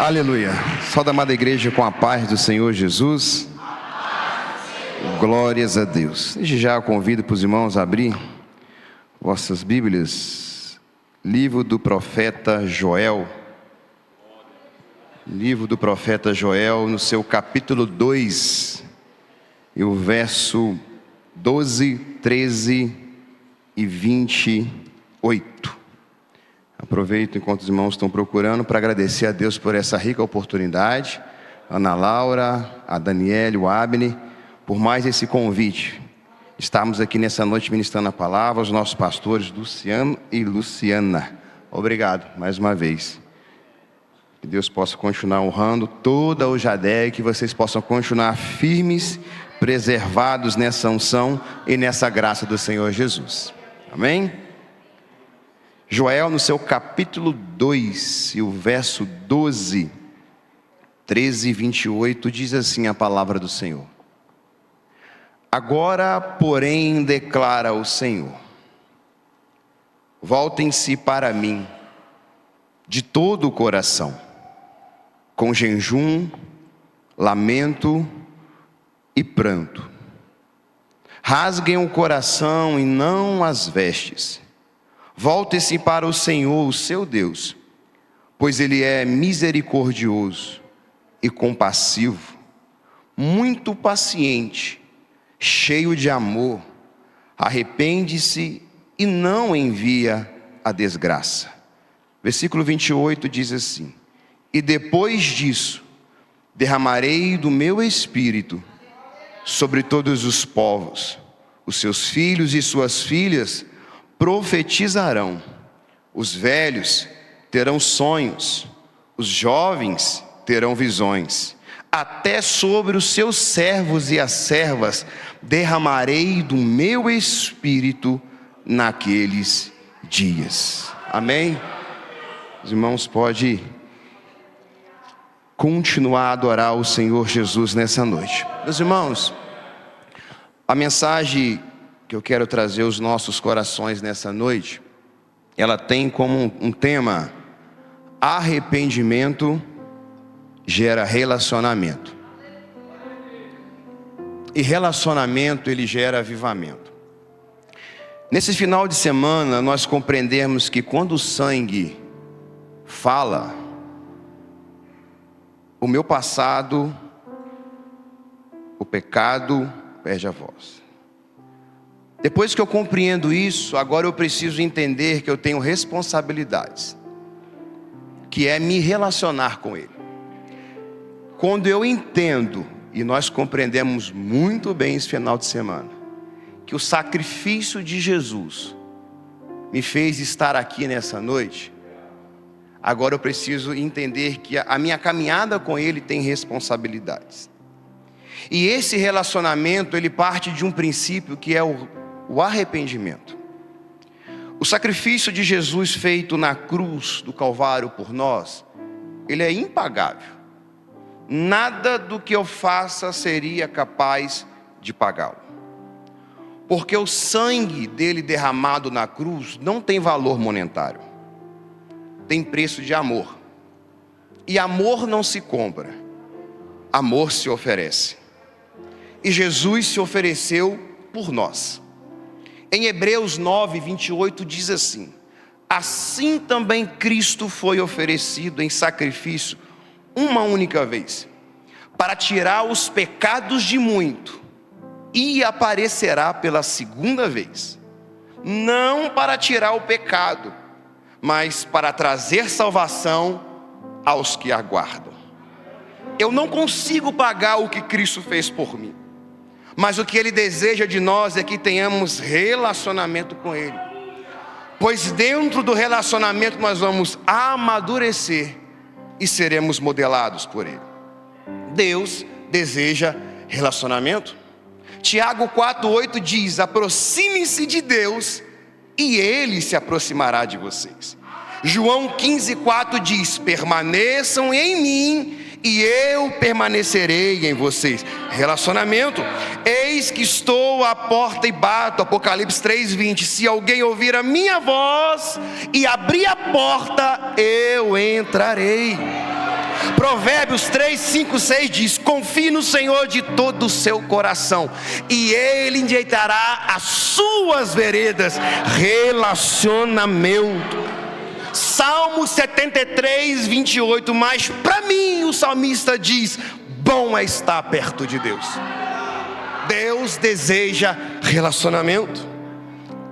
Aleluia. Salve, amada igreja, com a paz do Senhor Jesus. Glórias a Deus. Desde já eu convido para os irmãos a abrir vossas Bíblias. Livro do profeta Joel. Livro do profeta Joel, no seu capítulo 2, e o verso 12, 13 e 28. Aproveito enquanto os irmãos estão procurando para agradecer a Deus por essa rica oportunidade, Ana Laura, a Daniele, o Abner, por mais esse convite. Estamos aqui nessa noite ministrando a palavra, os nossos pastores Luciano e Luciana. Obrigado mais uma vez. Que Deus possa continuar honrando toda a Ojadeia, que vocês possam continuar firmes, preservados nessa unção e nessa graça do Senhor Jesus. Amém? Joel, no seu capítulo 2, e o verso 12, 13 e 28, diz assim a palavra do Senhor. Agora, porém, declara o Senhor: voltem-se para mim, de todo o coração, com jejum, lamento e pranto. Rasguem o coração e não as vestes. Volte-se para o Senhor, o seu Deus, pois Ele é misericordioso e compassivo, muito paciente, cheio de amor, arrepende-se e não envia a desgraça. Versículo 28 diz assim: e depois disso, derramarei do meu espírito sobre todos os povos, os seus filhos e suas filhas profetizarão, os velhos terão sonhos, os jovens terão visões, até sobre os seus servos e as servas derramarei do meu espírito naqueles dias. Amém? Os irmãos podem continuar a adorar o Senhor Jesus nessa noite. Meus irmãos, a mensagem que eu quero trazer aos nossos corações nessa noite, ela tem como um tema: arrependimento gera relacionamento. E relacionamento, ele gera avivamento. Nesse final de semana, nós compreendemos que quando o sangue fala, o meu passado, o pecado perde a voz. Depois que eu compreendo isso, agora eu preciso entender que eu tenho responsabilidades, que é me relacionar com Ele. Quando eu entendo, e nós compreendemos muito bem esse final de semana, que o sacrifício de Jesus me fez estar aqui nessa noite, agora eu preciso entender que a minha caminhada com Ele tem responsabilidades. E esse relacionamento, ele parte de um princípio que é o arrependimento. O sacrifício de Jesus feito na cruz do Calvário por nós, ele é impagável. Nada do que eu faça seria capaz de pagá-lo. Porque o sangue dele derramado na cruz não tem valor monetário. Tem preço de amor. E amor não se compra. Amor se oferece. E Jesus se ofereceu por nós. Em Hebreus 9, 28 diz assim: assim também Cristo foi oferecido em sacrifício uma única vez, para tirar os pecados de muito, e aparecerá pela segunda vez, não para tirar o pecado, mas para trazer salvação aos que aguardam. Eu não consigo pagar o que Cristo fez por mim, mas o que Ele deseja de nós é que tenhamos relacionamento com Ele, pois dentro do relacionamento nós vamos amadurecer e seremos modelados por Ele. Deus deseja relacionamento. Tiago 4,8 diz: aproxime-se de Deus e Ele se aproximará de vocês. João 15,4 diz: permaneçam em mim e eu permanecerei em vocês. Relacionamento. Eis que estou à porta e bato. Apocalipse 3,20. Se alguém ouvir a minha voz e abrir a porta, eu entrarei. Provérbios 3, 5, 6 diz: confie no Senhor de todo o seu coração, e Ele endireitará as suas veredas. Relacionamento. Salmo 73, 28. Mas para mim, o salmista diz: bom é estar perto de Deus. Deus deseja relacionamento.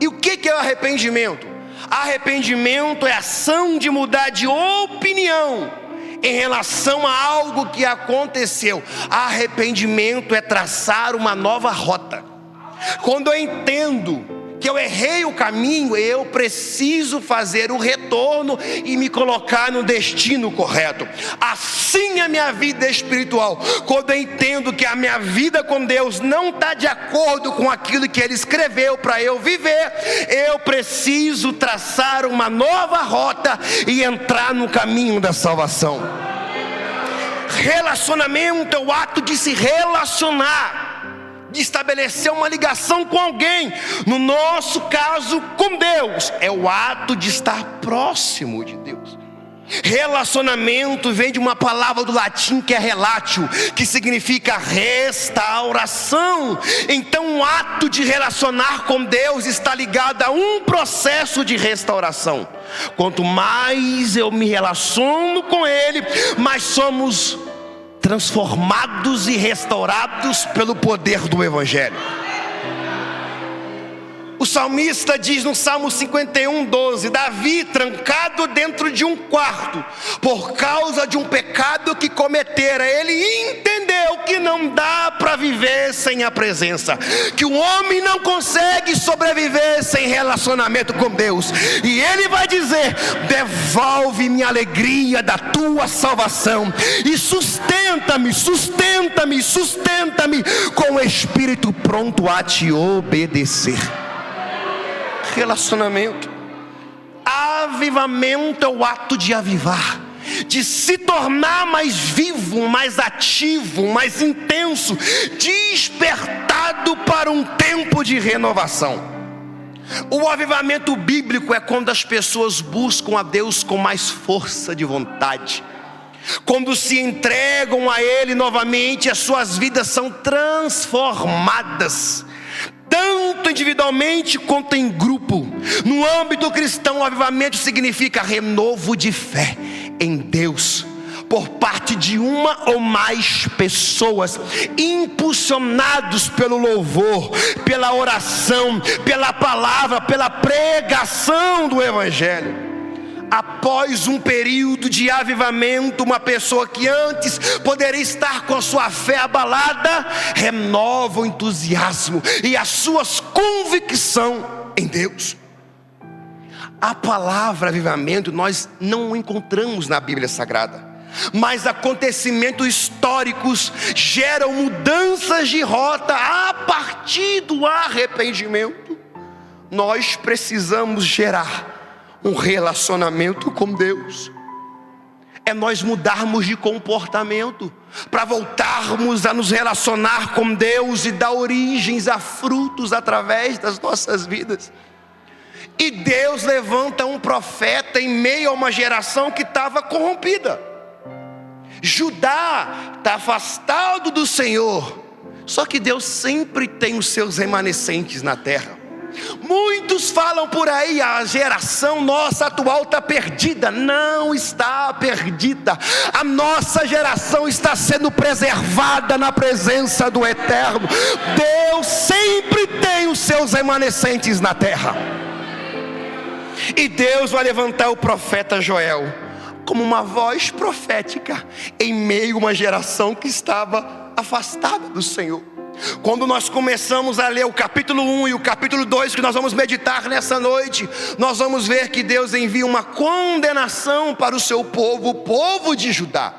E o que é o arrependimento? Arrependimento é a ação de mudar de opinião em relação a algo que aconteceu. Arrependimento é traçar uma nova rota. Quando eu entendo que eu errei o caminho, eu preciso fazer o retorno e me colocar no destino correto. Assim é a minha vida espiritual. Quando eu entendo que a minha vida com Deus não está de acordo com aquilo que Ele escreveu para eu viver, eu preciso traçar uma nova rota e entrar no caminho da salvação. Relacionamento é o ato de se relacionar, de estabelecer uma ligação com alguém. No nosso caso, com Deus, é o ato de estar próximo de Deus. Relacionamento vem de uma palavra do latim que é relatio, que significa restauração. Então o ato de relacionar com Deus está ligado a um processo de restauração. Quanto mais eu me relaciono com Ele, mais somos transformados e restaurados pelo poder do Evangelho. O salmista diz no Salmo 51, 12: Davi, trancado dentro de um quarto, por causa de um pecado que cometera, ele entendeu que não dá para viver sem a presença, que o homem não consegue sobreviver sem relacionamento com Deus. E ele vai dizer: devolve-me a alegria da tua salvação e sustenta-me, sustenta-me, sustenta-me com o espírito pronto a te obedecer. Relacionamento. Avivamento é o ato de avivar, de se tornar mais vivo, mais ativo, mais intenso, despertado para um tempo de renovação. O avivamento bíblico é quando as pessoas buscam a Deus com mais força de vontade, quando se entregam a Ele novamente, as suas vidas são transformadas, tanto individualmente quanto em grupo. No âmbito cristão, o avivamento significa renovo de fé em Deus por parte de uma ou mais pessoas, impulsionados pelo louvor, pela oração, pela palavra, pela pregação do Evangelho. Após um período de avivamento, uma pessoa que antes poderia estar com a sua fé abalada, renova o entusiasmo e a sua convicção em Deus. A palavra avivamento nós não encontramos na Bíblia Sagrada, mas acontecimentos históricos geram mudanças de rota a partir do arrependimento. Nós precisamos gerar um relacionamento com Deus. É nós mudarmos de comportamento para voltarmos a nos relacionar com Deus e dar origens a frutos através das nossas vidas. E Deus levanta um profeta em meio a uma geração que estava corrompida. Judá está afastado do Senhor, só que Deus sempre tem os seus remanescentes na terra. Muitos falam por aí: a geração nossa atual está perdida. Não está perdida. A nossa geração está sendo preservada na presença do Eterno. Deus sempre tem os seus remanescentes na terra. E Deus vai levantar o profeta Joel como uma voz profética em meio a uma geração que estava afastada do Senhor. Quando nós começamos a ler o capítulo 1 e o capítulo 2, que nós vamos meditar nessa noite, nós vamos ver que Deus envia uma condenação para o seu povo, o povo de Judá.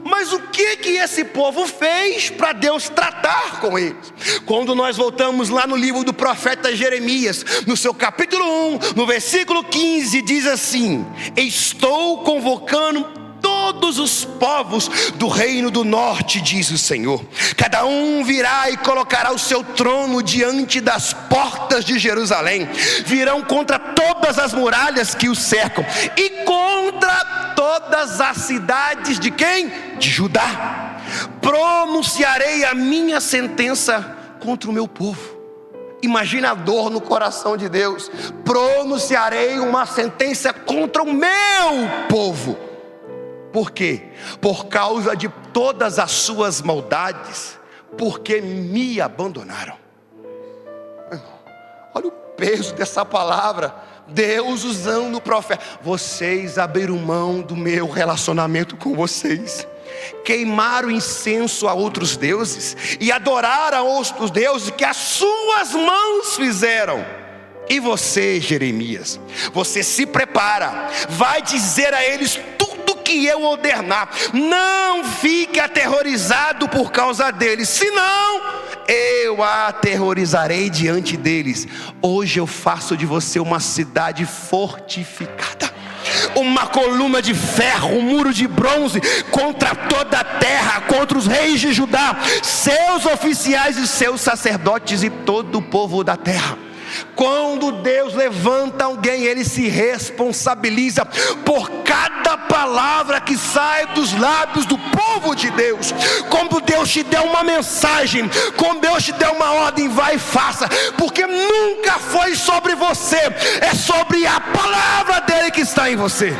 Mas o que esse povo fez para Deus tratar com eles? Quando nós voltamos lá no livro do profeta Jeremias, no seu capítulo 1, no versículo 15, diz assim: estou convocando todos os povos do reino do norte, diz o Senhor. Cada um virá e colocará o seu trono diante das portas de Jerusalém. Virão contra todas as muralhas que o cercam e contra todas as cidades de quem? De Judá. Pronunciarei a minha sentença contra o meu povo. Imagina a dor no coração de Deus. Pronunciarei uma sentença contra o meu povo. Por quê? Por causa de todas as suas maldades, porque me abandonaram. Olha o peso dessa palavra. Deus usando o profeta. Vocês abriram mão do meu relacionamento com vocês, queimaram incenso a outros deuses e adoraram a outros deuses que as suas mãos fizeram. E você, Jeremias, você se prepara, vai dizer a eles tudo que eu ordenar. Não fique aterrorizado por causa deles, senão eu a aterrorizarei diante deles. Hoje eu faço de você uma cidade fortificada, uma coluna de ferro, um muro de bronze contra toda a terra, contra os reis de Judá, seus oficiais e seus sacerdotes e todo o povo da terra. Quando Deus levanta alguém, Ele se responsabiliza por cada palavra que sai dos lábios do povo de Deus. Quando Deus te der uma mensagem, quando Deus te der uma ordem, vai e faça, porque nunca foi sobre você, é sobre a palavra dEle que está em você.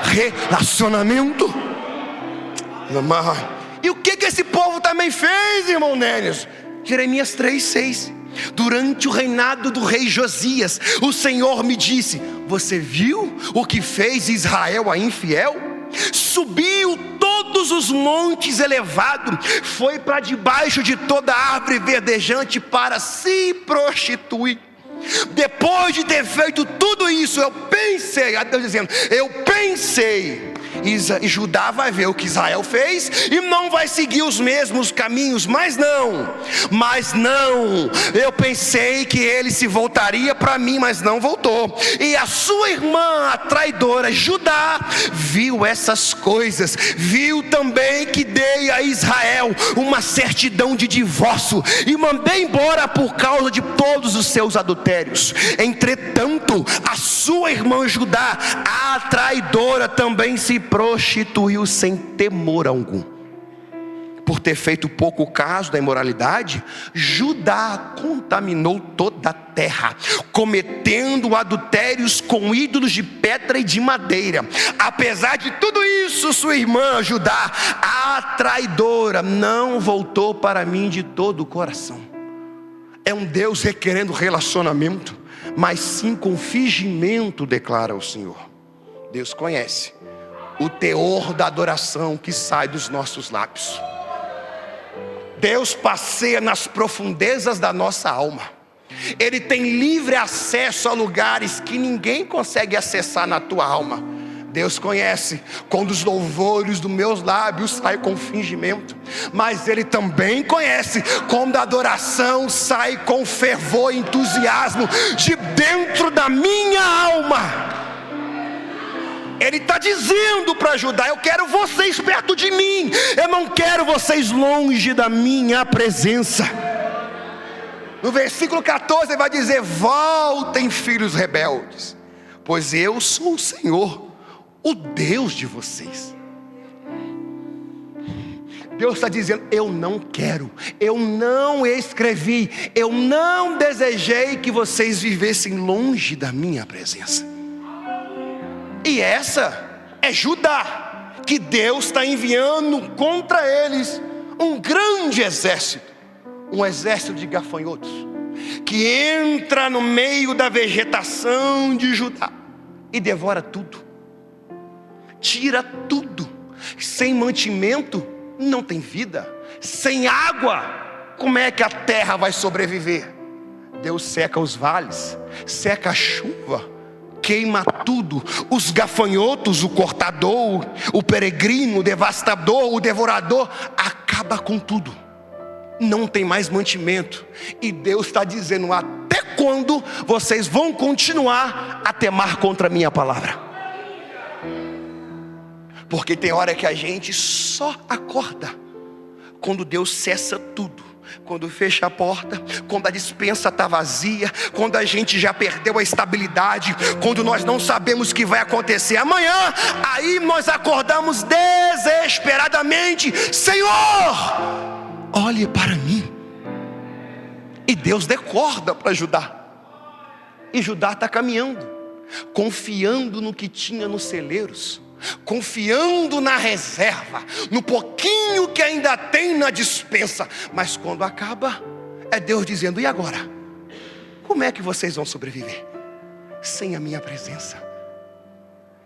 Relacionamento. E o que esse povo também fez, irmão Nélios? Jeremias 3:6. Durante o reinado do rei Josias, o Senhor me disse: você viu o que fez Israel a infiel? Subiu todos os montes elevados, foi para debaixo de toda árvore verdejante para se prostituir. Depois de ter feito tudo isso, eu pensei, a Deus dizendo, eu pensei, e Judá vai ver o que Israel fez e não vai seguir os mesmos caminhos, mas não, eu pensei que ele se voltaria para mim, mas não voltou. E a sua irmã, a traidora Judá, viu essas coisas, viu também que dei a Israel uma certidão de divórcio e mandei embora por causa de todos os seus adultérios. Entretanto, a sua irmã Judá, a traidora, também se prostituiu sem temor algum. Por ter feito pouco caso da imoralidade, Judá contaminou toda a terra, cometendo adultérios com ídolos de pedra e de madeira. Apesar de tudo isso, sua irmã Judá, a traidora, não voltou para mim de todo o coração. É um Deus requerendo relacionamento, mas sim com fingimento, declara o Senhor. Deus conhece o teor da adoração que sai dos nossos lábios. Deus passeia nas profundezas da nossa alma. Ele tem livre acesso a lugares que ninguém consegue acessar na tua alma. Deus conhece quando os louvores dos meus lábios saem com fingimento, mas Ele também conhece quando a adoração sai com fervor e entusiasmo de dentro da minha alma. Ele está dizendo para Judá: eu quero vocês perto de mim, eu não quero vocês longe da minha presença. No versículo 14 ele vai dizer: voltem, filhos rebeldes, pois eu sou o Senhor, o Deus de vocês. Deus está dizendo: eu não quero, eu não escrevi, eu não desejei que vocês vivessem longe da minha presença. E essa é Judá, que Deus está enviando contra eles um grande exército, um exército de gafanhotos, que entra no meio da vegetação de Judá e devora tudo, tira tudo. Sem mantimento não tem vida, sem água como é que a terra vai sobreviver? Deus seca os vales, seca a chuva, queima tudo. Os gafanhotos, o cortador, o peregrino, o devastador, o devorador, acaba com tudo. Não tem mais mantimento. E Deus está dizendo: até quando vocês vão continuar a temar contra a minha palavra? Porque tem hora que a gente só acorda quando Deus cessa tudo, quando fecha a porta, quando a despensa está vazia, quando a gente já perdeu a estabilidade, quando nós não sabemos o que vai acontecer amanhã, aí nós acordamos desesperadamente: Senhor, olhe para mim. E Deus decorda para Judá. E Judá está caminhando, confiando no que tinha nos celeiros, confiando na reserva, no pouquinho que ainda tem na despensa. Mas quando acaba, é Deus dizendo: e agora? Como é que vocês vão sobreviver sem a minha presença?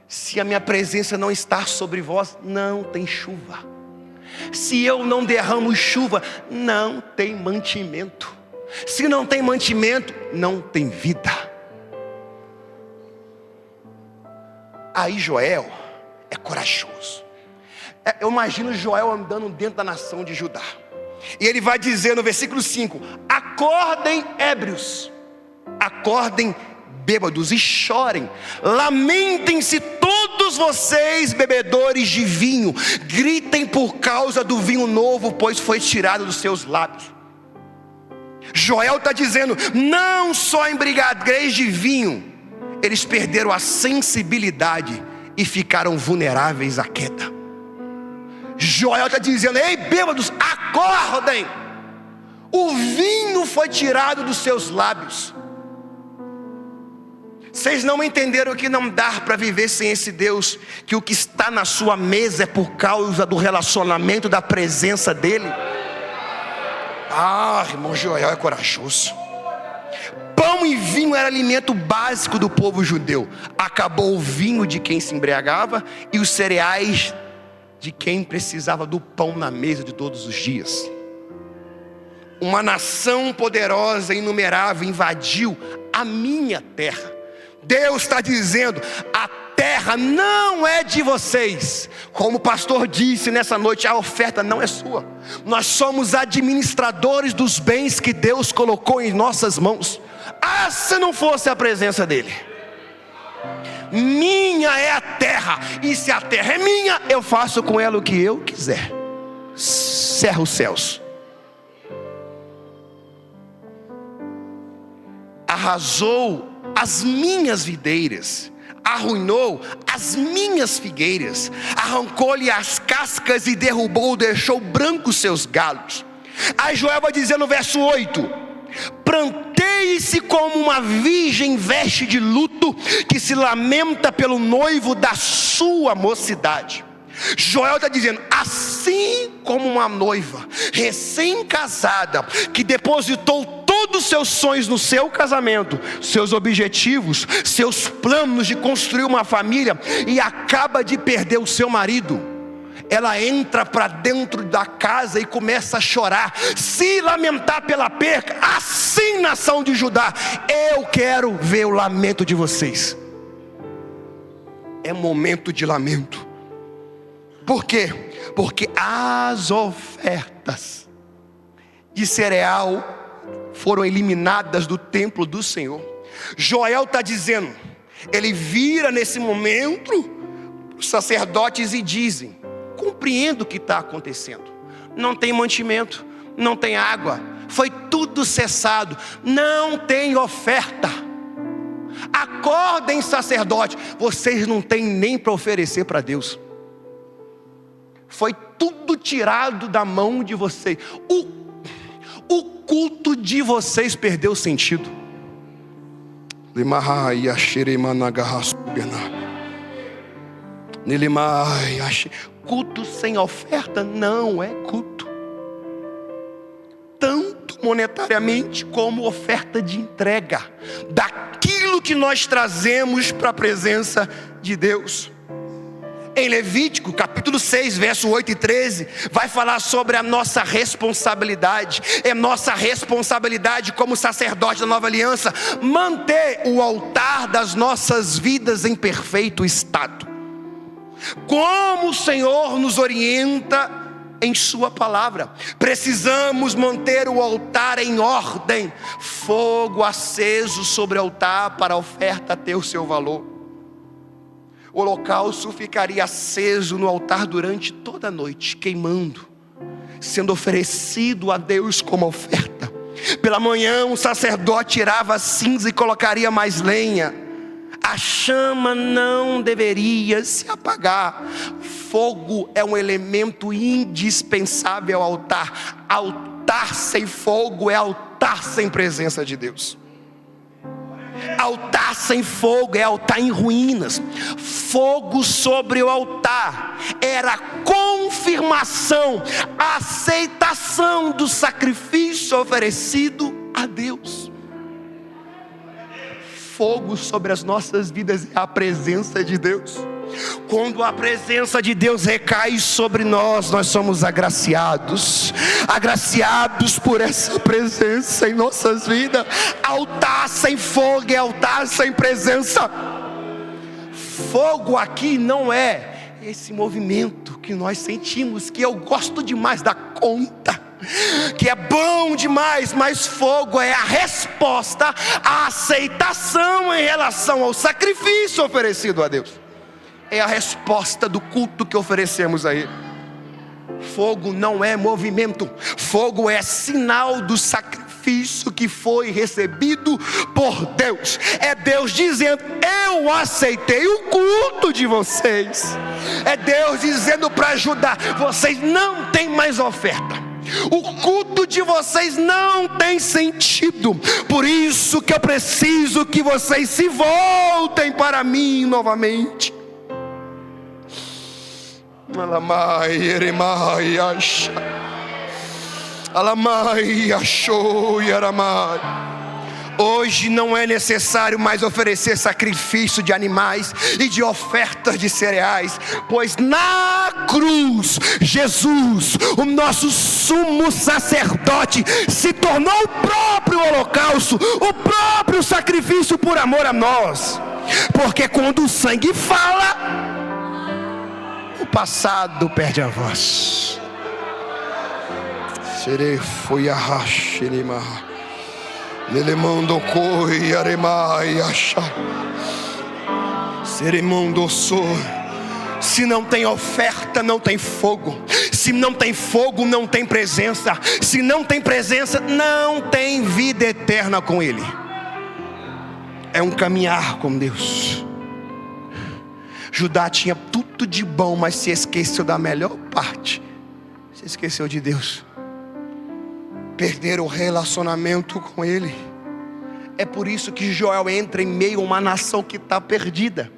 Se a minha presença não está sobre vós, não tem chuva. Se eu não derramo chuva, não tem mantimento. Se não tem mantimento, não tem vida. Aí Joel é corajoso. Eu imagino Joel andando dentro da nação de Judá. E ele vai dizer no versículo 5: acordem ébrios, acordem bêbados e chorem, lamentem-se todos vocês bebedores de vinho, gritem por causa do vinho novo, pois foi tirado dos seus lábios. Joel está dizendo: não só embriaguez de vinho, eles perderam a sensibilidade e ficaram vulneráveis à queda. Joel está dizendo: ei, bêbados, acordem, o vinho foi tirado dos seus lábios. Vocês não entenderam que não dá para viver sem esse Deus, que o que está na sua mesa é por causa do relacionamento, da presença dEle? Ah, irmão, Joel é corajoso. Pão e vinho era alimento básico do povo judeu. Acabou o vinho de quem se embriagava e os cereais de quem precisava do pão na mesa de todos os dias. Uma nação poderosa e inumerável invadiu a minha terra. Deus está dizendo: a terra não é de vocês. Como o pastor disse nessa noite, a oferta não é sua. Nós somos administradores dos bens que Deus colocou em nossas mãos. Ah, se não fosse a presença dEle. Minha é a terra, e se a terra é minha, eu faço com ela o que eu quiser. Cerra os céus. Arrasou as minhas videiras, arruinou as minhas figueiras, arrancou-lhe as cascas e derrubou, deixou brancos seus galhos. Aí Joel vai dizer no verso 8: planteie-se como uma virgem veste de luto, que se lamenta pelo noivo da sua mocidade. Joel está dizendo: assim como uma noiva recém-casada, que depositou todos os seus sonhos no seu casamento, seus objetivos, seus planos de construir uma família, e acaba de perder o seu marido, ela entra para dentro da casa e começa a chorar, se lamentar pela perca. Assim, nação de Judá, eu quero ver o lamento de vocês. É momento de lamento. Por quê? Porque as ofertas de cereal foram eliminadas do templo do Senhor. Joel está dizendo, ele vira nesse momento os sacerdotes e dizem: compreendo o que está acontecendo. Não tem mantimento, não tem água, foi tudo cessado, não tem oferta. Acordem, sacerdote, vocês não têm nem para oferecer para Deus. Foi tudo tirado da mão de vocês. O culto de vocês perdeu sentido. Culto sem oferta não é culto, tanto monetariamente como oferta de entrega daquilo que nós trazemos para a presença de Deus. Em Levítico capítulo 6, verso 8 e 13, vai falar sobre a nossa responsabilidade. É nossa responsabilidade como sacerdote da nova aliança manter o altar das nossas vidas em perfeito estado, como o Senhor nos orienta em sua palavra. Precisamos manter o altar em ordem, fogo aceso sobre o altar para a oferta ter o seu valor. O holocausto ficaria aceso no altar durante toda a noite, queimando. sendo oferecido a Deus como oferta. Pela manhã o sacerdote tirava a cinza e colocaria mais lenha. A chama não deveria se apagar. Fogo é um elemento indispensável ao altar. Altar sem fogo é altar sem presença de Deus. Altar sem fogo é altar em ruínas. Fogo sobre o altar era a confirmação, a aceitação do sacrifício oferecido a Deus. Fogo sobre as nossas vidas é a presença de Deus. Quando a presença de Deus recai sobre nós, nós somos agraciados por essa presença em nossas vidas. Altar sem fogo é altar sem presença. Fogo aqui não é esse movimento que nós sentimos, que eu gosto demais da conta, que é bom demais, mas fogo é a resposta, a aceitação em relação ao sacrifício oferecido a Deus. É a resposta do culto que oferecemos a Ele. Fogo não é movimento. Fogo é sinal do sacrifício que foi recebido por Deus. É Deus dizendo: eu aceitei o culto de vocês. É Deus dizendo para ajudar: vocês não têm mais oferta. O culto de vocês não tem sentido. Por isso que eu preciso que vocês se voltem para mim novamente. Alamai, eremai, acha. Alamai, achou, yaramai. Hoje não é necessário mais oferecer sacrifício de animais e de ofertas de cereais, pois na cruz, Jesus, o nosso sumo sacerdote, se tornou o próprio holocausto, o próprio sacrifício por amor a nós. Porque quando o sangue fala, o passado perde a voz. Serei foi a rachinima. Nelemando coi aremai acha. Seremundo sou. Se não tem oferta, não tem fogo. Se não tem fogo, não tem presença. Se não tem presença, não tem vida eterna com Ele. É um caminhar com Deus. Judá tinha tudo de bom, mas se esqueceu da melhor parte. Se esqueceu de Deus. Perderam o relacionamento com Ele. É por isso que Joel entra em meio a uma nação que está perdida,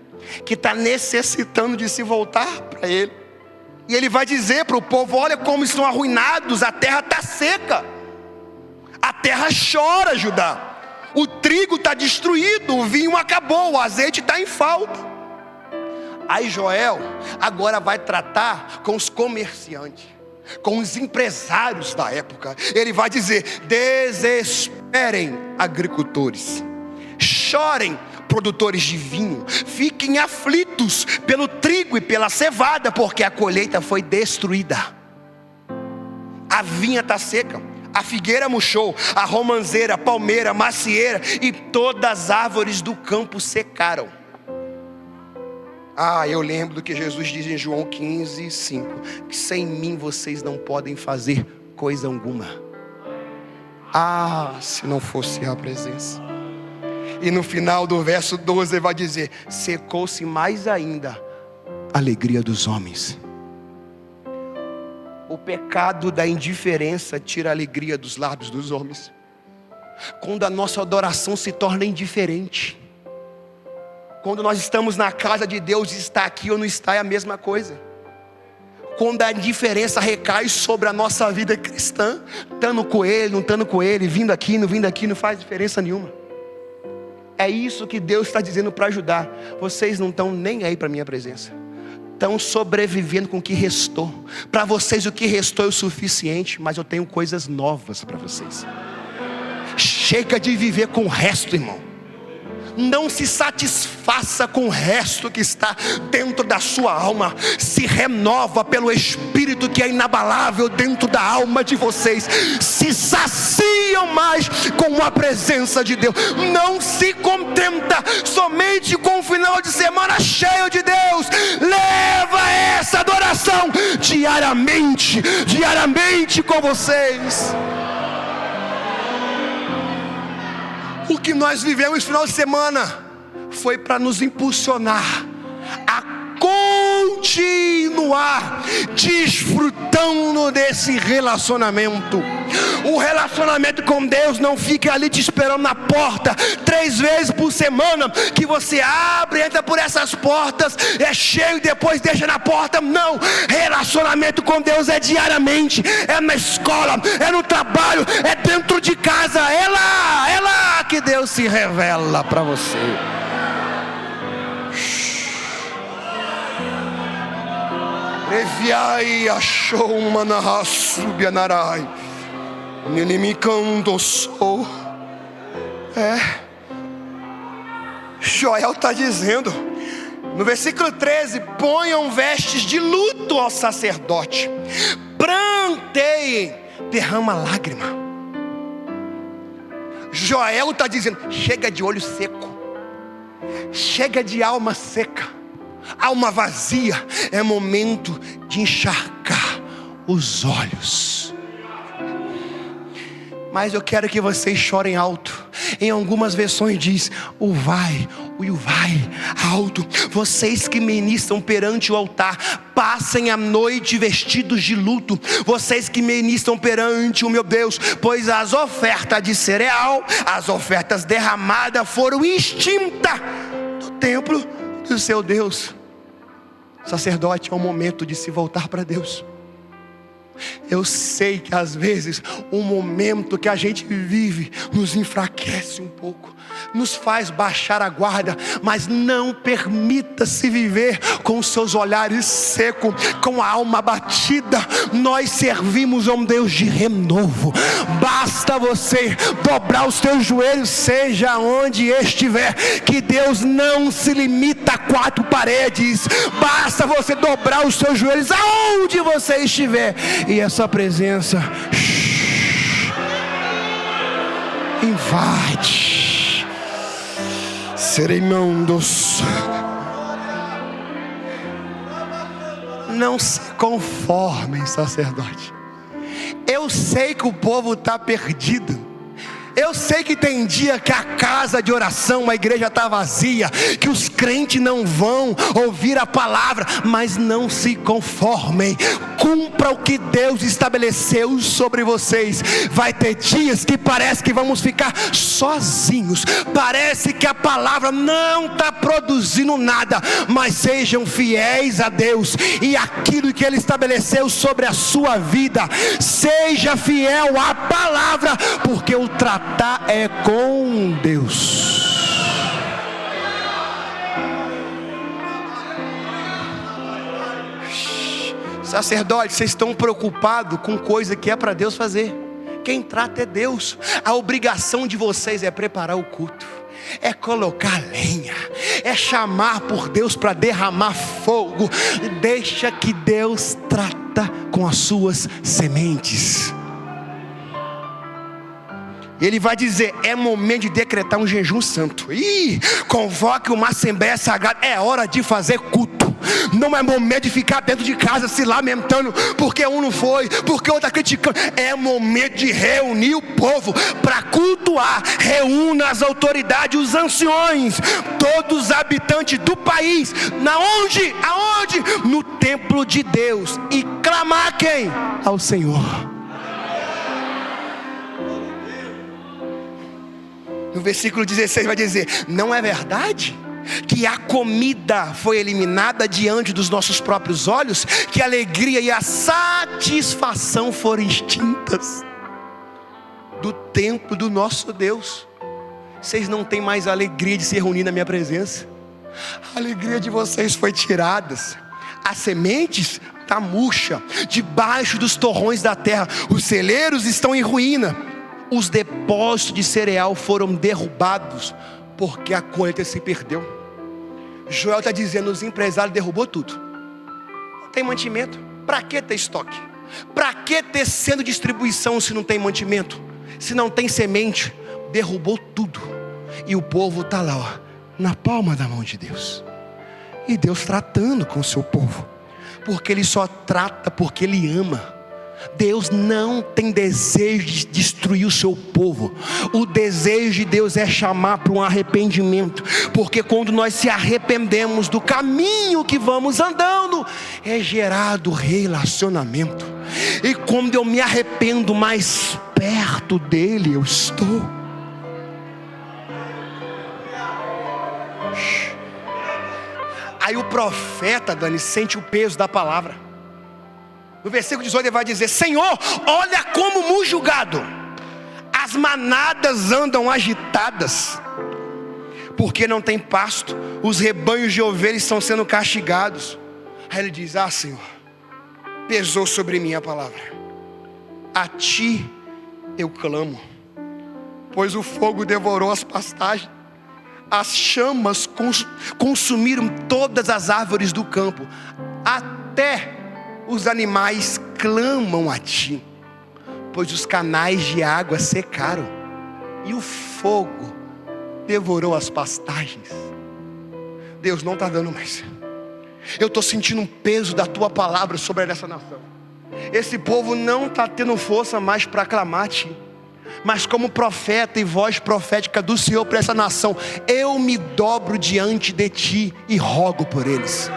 que está necessitando de se voltar para Ele. E ele vai dizer para o povo: olha como estão arruinados, a terra está seca. A terra chora, Judá. O trigo está destruído, o vinho acabou, o azeite está em falta. Aí Joel agora vai tratar com os comerciantes, com os empresários da época. Ele vai dizer: desesperem, agricultores, chorem, produtores de vinho, fiquem aflitos pelo trigo e pela cevada, porque a colheita foi destruída. A vinha está seca, a figueira murchou, a romanceira, a palmeira, a macieira e todas as árvores do campo secaram. Eu lembro do que Jesus diz em João 15:5, que sem mim vocês não podem fazer coisa alguma. Se não fosse a presença. E no final do verso 12 ele vai dizer: secou-se mais ainda a alegria dos homens. O pecado da indiferença tira a alegria dos lábios dos homens. Quando a nossa adoração se torna indiferente, quando nós estamos na casa de Deus, está aqui ou não está é a mesma coisa. Quando a indiferença recai sobre a nossa vida cristã, estando com Ele, não estando com Ele, vindo aqui, não faz diferença nenhuma. É isso que Deus está dizendo para ajudar. Vocês não estão nem aí para a minha presença. Estão sobrevivendo com o que restou. Para vocês o que restou é o suficiente, mas eu tenho coisas novas para vocês. Chega de viver com o resto, irmão. Não se satisfaça com o resto que está dentro da sua alma. Se renova pelo Espírito que é inabalável dentro da alma de vocês. Se saciam mais com a presença de Deus. Não se contenta somente com o final de semana cheio de Deus. Leva essa adoração diariamente com vocês. O que nós vivemos no final de semana foi para nos impulsionar a continuar desfrutando desse relacionamento. O relacionamento com Deus não fica ali te esperando na porta 3 vezes por semana, que você abre, entra por essas portas, é cheio e depois deixa na porta. Não, relacionamento com Deus é diariamente, é na escola, é no trabalho, é dentro de casa. É lá que Deus se revela para você. Reviai achou uma narraçubianarai. Inimicando sou. Joel está dizendo no versículo 13: ponham vestes de luto ao sacerdote, pranteiem, derrama lágrima. Joel está dizendo: chega de olho seco, chega de alma seca, alma vazia. É momento de encharcar os olhos. Mas eu quero que vocês chorem alto. Em algumas versões diz o vai alto. Vocês que ministram perante o altar, passem a noite vestidos de luto. Vocês que ministram perante o meu Deus, pois as ofertas de cereal, as ofertas derramadas foram extintas do templo do seu Deus. Sacerdote, é o momento de se voltar para Deus. Eu sei que às vezes o momento que a gente vive nos enfraquece um pouco, nos faz baixar a guarda, mas não permita-se viver com os seus olhares secos, com a alma abatida. Nós servimos a um Deus de renovo. Basta você dobrar os teus joelhos, seja onde estiver, que Deus não se limita a 4 paredes. Basta você dobrar os seus joelhos aonde você estiver, e essa presença invade. Sereimandos. Não se conformem, sacerdote. Eu sei que o povo está perdido. Eu sei que tem dia que a casa de oração, a igreja está vazia, que os crentes não vão ouvir a palavra, mas não se conformem. Cumpra o que Deus estabeleceu sobre vocês. Vai ter dias que parece que vamos ficar sozinhos, parece que a palavra não está produzindo nada, mas sejam fiéis a Deus e aquilo que Ele estabeleceu sobre a sua vida. Seja fiel à palavra, porque o tratar é com Deus. Sacerdotes, vocês estão preocupados com coisa que é para Deus fazer. Quem trata é Deus. A obrigação de vocês é preparar o culto, é colocar lenha, é chamar por Deus para derramar fogo. Deixa que Deus trata com as suas sementes. Ele vai dizer: é momento de decretar um jejum santo. Convoque uma assembleia sagrada. É hora de fazer culto. Não é momento de ficar dentro de casa se lamentando porque um não foi, porque o outro está criticando. É momento de reunir o povo para cultuar. Reúna as autoridades, os anciões, todos os habitantes do país. Aonde? No templo de Deus. E clamar quem? Ao Senhor. No versículo 16 vai dizer: não é verdade que a comida foi eliminada diante dos nossos próprios olhos, que a alegria e a satisfação foram extintas do templo do nosso Deus? Vocês não têm mais a alegria de se reunir na minha presença. A alegria de vocês foi tirada. As sementes estão murcha debaixo dos torrões da terra. Os celeiros estão em ruína. Os depósitos de cereal foram derrubados porque a colheita se perdeu. Joel está dizendo, os empresários derrubou tudo. Não tem mantimento. Para que ter estoque? Para que ter sendo distribuição se não tem mantimento? Se não tem semente? Derrubou tudo. E o povo está lá, ó, na palma da mão de Deus. E Deus tratando com o seu povo. Porque Ele só trata porque Ele ama. Deus não tem desejo de destruir o seu povo. O desejo de Deus é chamar para um arrependimento. Porque quando nós se arrependemos do caminho que vamos andando, é gerado relacionamento. E quando eu me arrependo, mais perto dele eu estou. Aí o profeta, Dani, sente o peso da palavra. No versículo 18 ele vai dizer: Senhor, olha como muge o gado, as manadas andam agitadas, porque não tem pasto, os rebanhos de ovelhas estão sendo castigados. Aí ele diz: ah, Senhor, pesou sobre mim a palavra, a ti eu clamo, pois o fogo devorou as pastagens, as chamas consumiram todas as árvores do campo, até os animais clamam a ti, pois os canais de água secaram, e o fogo devorou as pastagens. Deus não está dando mais. Eu estou sentindo um peso da tua palavra sobre essa nação. Esse povo não está tendo força mais para clamar a ti. Mas como profeta e voz profética do Senhor para essa nação, eu me dobro diante de ti e rogo por eles.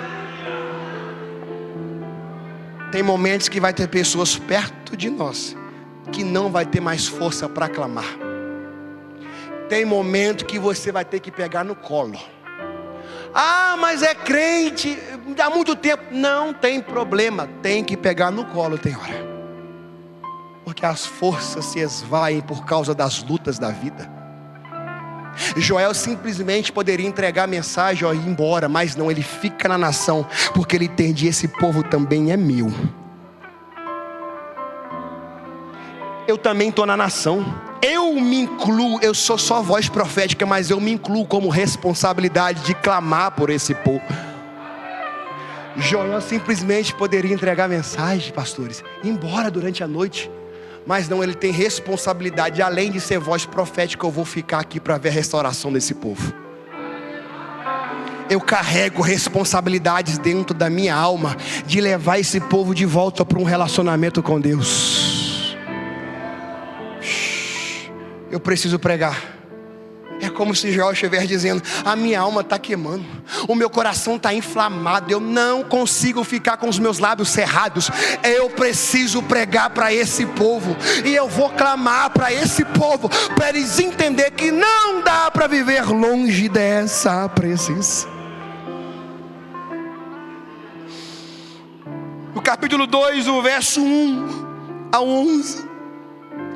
Tem momentos que vai ter pessoas perto de nós que não vai ter mais força para clamar. Tem momento que você vai ter que pegar no colo. Ah, mas é crente há muito tempo. Não tem problema, tem que pegar no colo, tem hora. Porque as forças se esvaem por causa das lutas da vida. Joel simplesmente poderia entregar a mensagem e ir embora, mas não, ele fica na nação, porque ele entende: esse povo também é meu. Eu também estou na nação. Eu me incluo, eu sou só voz profética, mas eu me incluo como responsabilidade de clamar por esse povo. Joel simplesmente poderia entregar a mensagem, pastores, ir embora durante a noite. Mas não, ele tem responsabilidade. Além de ser voz profética, eu vou ficar aqui para ver a restauração desse povo. Eu carrego responsabilidades dentro da minha alma de levar esse povo de volta para um relacionamento com Deus. Eu preciso pregar. É como se Joel estivesse dizendo: a minha alma está queimando, o meu coração está inflamado, eu não consigo ficar com os meus lábios cerrados. Eu preciso pregar para esse povo, e eu vou clamar para esse povo, para eles entenderem que não dá para viver longe dessa presença. No capítulo 2, o verso 1 a 11,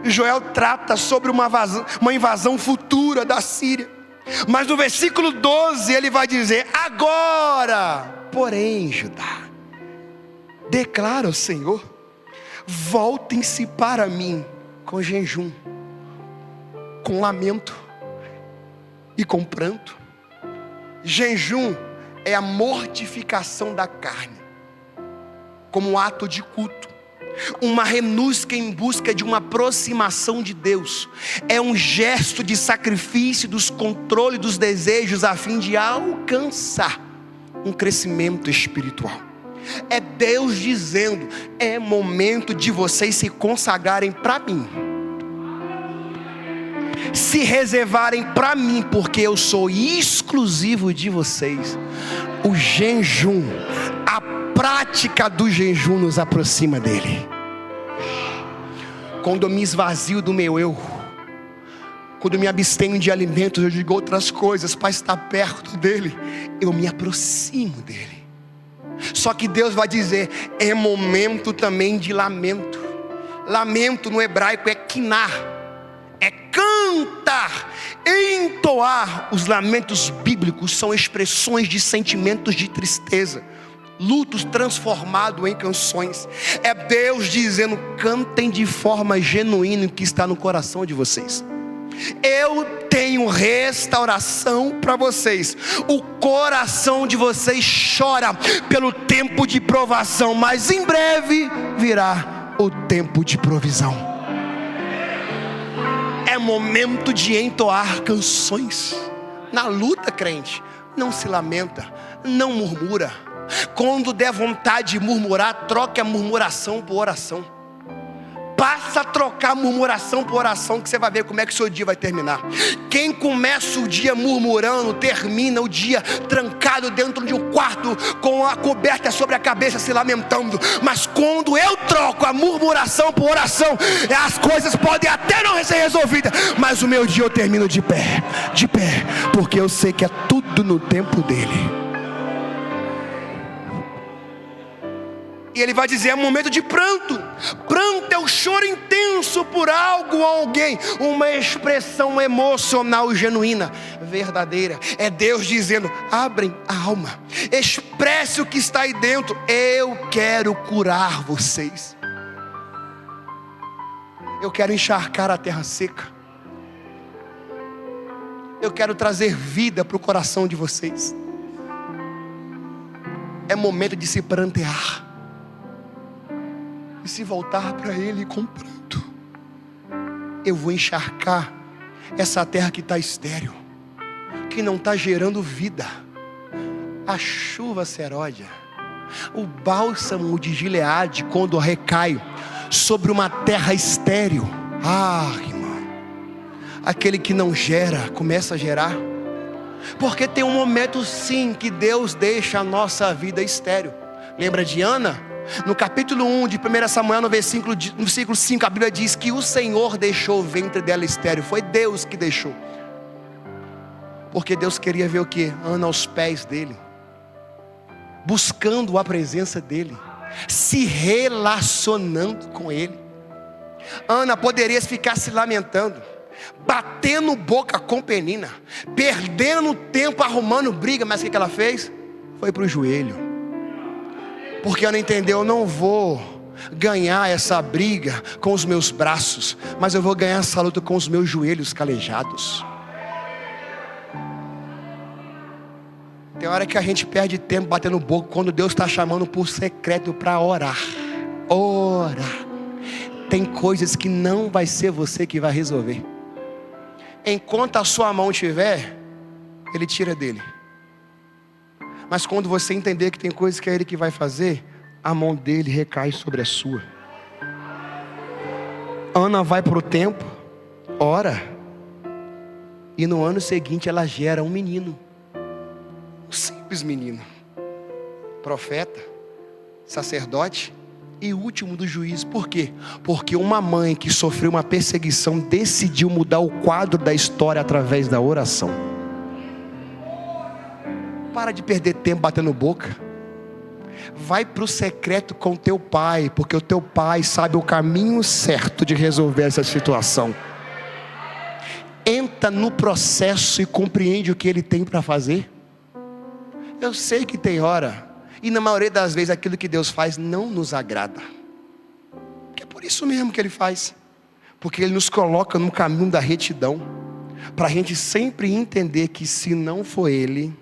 Joel trata sobre uma invasão futura da Síria. Mas no versículo 12 ele vai dizer: agora, porém, Judá, declara o Senhor, voltem-se para mim com jejum, com lamento e com pranto. Jejum é a mortificação da carne, como um ato de culto. Uma renúncia em busca de uma aproximação de Deus. É um gesto de sacrifício dos controles dos desejos, a fim de alcançar um crescimento espiritual. É Deus dizendo: é momento de vocês se consagrarem para mim, se reservarem para mim, porque eu sou exclusivo de vocês. O jejum, a prática do jejum nos aproxima dele. Quando eu me esvazio do meu eu, quando eu me abstenho de alimentos, eu digo outras coisas para estar perto dele, eu me aproximo dele. Só que Deus vai dizer: é momento também de lamento. Lamento no hebraico é quinar, é cantar, entoar. Os lamentos bíblicos são expressões de sentimentos de tristeza, lutos transformados em canções. É Deus dizendo: cantem de forma genuína o que está no coração de vocês. Eu tenho restauração para vocês. O coração de vocês chora pelo tempo de provação, mas em breve virá o tempo de provisão. É momento de entoar canções. Na luta, crente, não se lamenta, não murmura. Quando der vontade de murmurar, troque a murmuração por oração. Passa a trocar a murmuração por oração, que você vai ver como é que o seu dia vai terminar. Quem começa o dia murmurando, termina o dia trancado dentro de um quarto, com a coberta sobre a cabeça, se lamentando. Mas quando eu troco a murmuração por oração, as coisas podem até não ser resolvidas, mas o meu dia eu termino de pé, porque eu sei que é tudo no tempo dele. E ele vai dizer, é um momento de pranto. Pranto é o choro intenso por algo ou alguém. Uma expressão emocional genuína, verdadeira. É Deus dizendo, abrem a alma, expresse o que está aí dentro. Eu quero curar vocês. Eu quero encharcar a terra seca. Eu quero trazer vida para o coração de vocês. É momento de se prantear. Se voltar para Ele com pranto. Eu vou encharcar essa terra que está estéril, que não está gerando vida. A chuva seródia, o bálsamo de Gileade, quando recai sobre uma terra estéril, irmão, aquele que não gera, começa a gerar. Porque tem um momento sim que Deus deixa a nossa vida estéril. Lembra de Ana? No capítulo 1 de 1 Samuel, no versículo 5, a Bíblia diz que o Senhor deixou o ventre dela estéril. Foi Deus que deixou. Porque Deus queria ver o quê? Ana aos pés dele, buscando a presença dele, se relacionando com ele. Ana poderia ficar se lamentando, batendo boca com Penina, perdendo tempo arrumando briga, mas o que ela fez? Foi para o joelho. Porque ela entendeu, eu não vou ganhar essa briga com os meus braços, mas eu vou ganhar essa luta com os meus joelhos calejados. Tem hora que a gente perde tempo batendo boca, quando Deus está chamando por secreto para orar. Ora, tem coisas que não vai ser você que vai resolver. Enquanto a sua mão estiver, Ele tira dele. Mas quando você entender que tem coisas que é Ele que vai fazer, a mão dele recai sobre a sua. Ana vai para o templo, ora, e no ano seguinte ela gera um menino. Um simples menino. Profeta, sacerdote e último do juízo. Por quê? Porque uma mãe que sofreu uma perseguição decidiu mudar o quadro da história através da oração. Para de perder tempo batendo boca. Vai para o secreto com teu pai, porque o teu pai sabe o caminho certo de resolver essa situação. Entra no processo e compreende o que Ele tem para fazer. Eu sei que tem hora, e na maioria das vezes aquilo que Deus faz não nos agrada. É por isso mesmo que Ele faz. Porque Ele nos coloca no caminho da retidão, para a gente sempre entender que se não for Ele,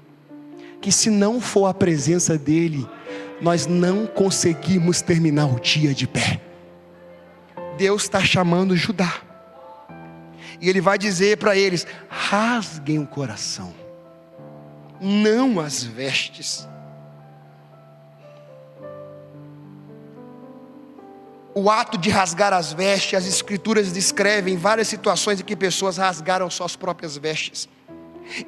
que se não for a presença dEle, nós não conseguimos terminar o dia de pé. Deus está chamando Judá, e Ele vai dizer para eles, rasguem o coração, não as vestes. O ato de rasgar as vestes, as escrituras descrevem várias situações em que pessoas rasgaram suas próprias vestes.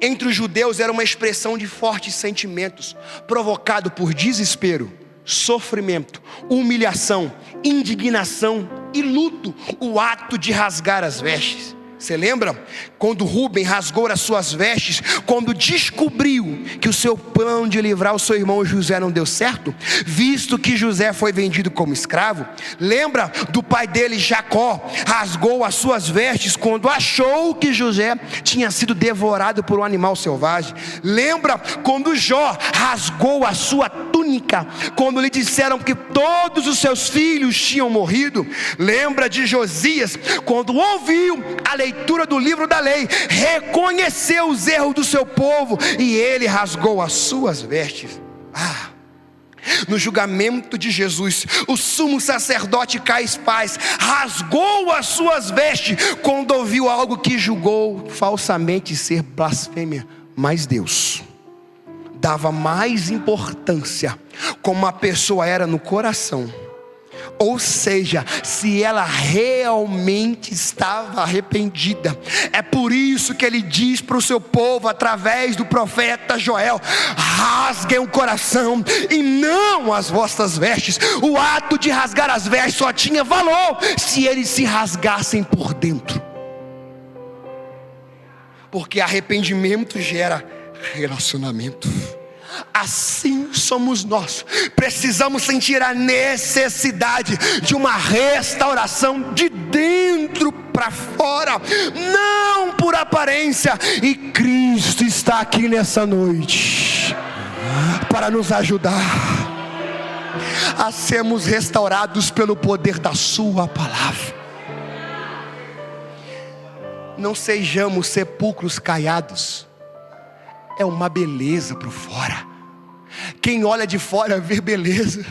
Entre os judeus era uma expressão de fortes sentimentos, provocado por desespero, sofrimento, humilhação, indignação e luto. O ato de rasgar as vestes. Você lembra? quando Rúben rasgou as suas vestes, quando descobriu que o seu plano de livrar o seu irmão José não deu certo, visto que José foi vendido como escravo? Lembra do pai dele, Jacó, rasgou as suas vestes quando achou que José tinha sido devorado por um animal selvagem? Lembra quando Jó rasgou a sua túnica, quando lhe disseram que todos os seus filhos tinham morrido? Lembra de Josias, quando ouviu a leitura do livro da lei, reconheceu os erros do seu povo e ele rasgou as suas vestes? No julgamento de Jesus, o sumo sacerdote Caifás rasgou as suas vestes quando ouviu algo que julgou falsamente ser blasfêmia. Mas Deus dava mais importância como a pessoa era no coração, ou seja, se ela realmente estava arrependida. É por isso que ele diz para o seu povo, através do profeta Joel: rasguem o coração e não as vossas vestes. O ato de rasgar as vestes só tinha valor se eles se rasgassem por dentro, porque arrependimento gera relacionamento. Assim somos nós. Precisamos sentir a necessidade de uma restauração de dentro para fora, não por aparência. E Cristo está aqui nessa noite para nos ajudar a sermos restaurados pelo poder da sua palavra. Não sejamos sepulcros caiados. É uma beleza por fora. Quem olha de fora vê beleza,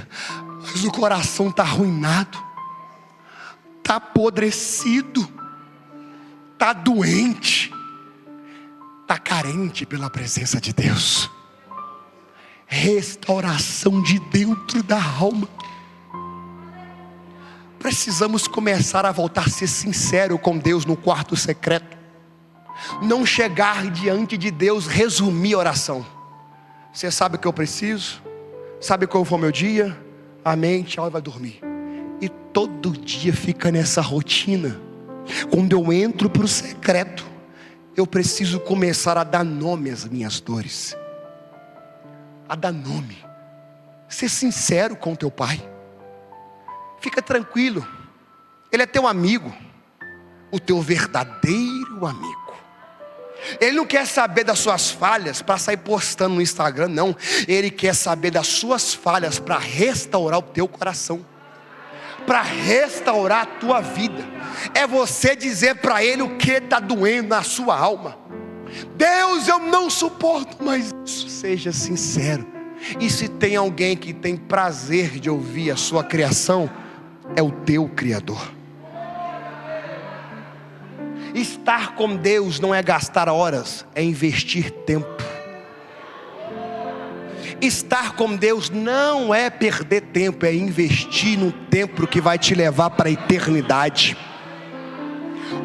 mas o coração está arruinado, está apodrecido, está doente, está carente pela presença de Deus. Restauração de dentro da alma. Precisamos começar a voltar a ser sincero com Deus no quarto secreto. Não chegar diante de Deus, resumir a oração. Você sabe o que eu preciso? Sabe qual foi o meu dia? Amém, tchau, e vai dormir. E todo dia fica nessa rotina. Quando eu entro para o secreto, eu preciso começar a dar nome às minhas dores, a dar nome. Ser sincero com teu pai. Fica tranquilo, ele é teu amigo, o teu verdadeiro amigo. Ele não quer saber das suas falhas para sair postando no Instagram, não. Ele quer saber das suas falhas para restaurar o teu coração, para restaurar a tua vida. É você dizer para ele o que está doendo na sua alma. Deus, eu não suporto mais isso. Seja sincero. E se tem alguém que tem prazer de ouvir a sua criação, é o teu Criador. Estar com Deus não é gastar horas, é investir tempo. Estar com Deus não é perder tempo, é investir no tempo que vai te levar para a eternidade.